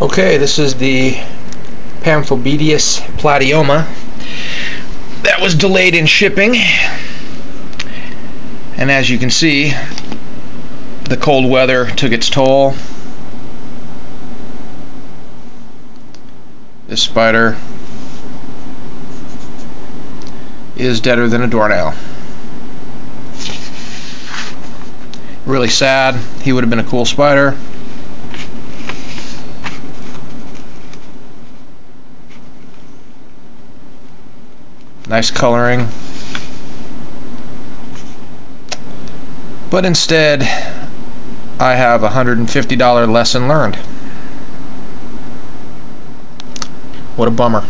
Okay, this is the Pamphobeteus Platyomma that was delayed in shipping, and as you can see, the cold weather took its toll. This spider is deader than a doornail. Really sad. He would have been a cool spider. Nice coloring. But instead, I have a $150 lesson learned. What a bummer.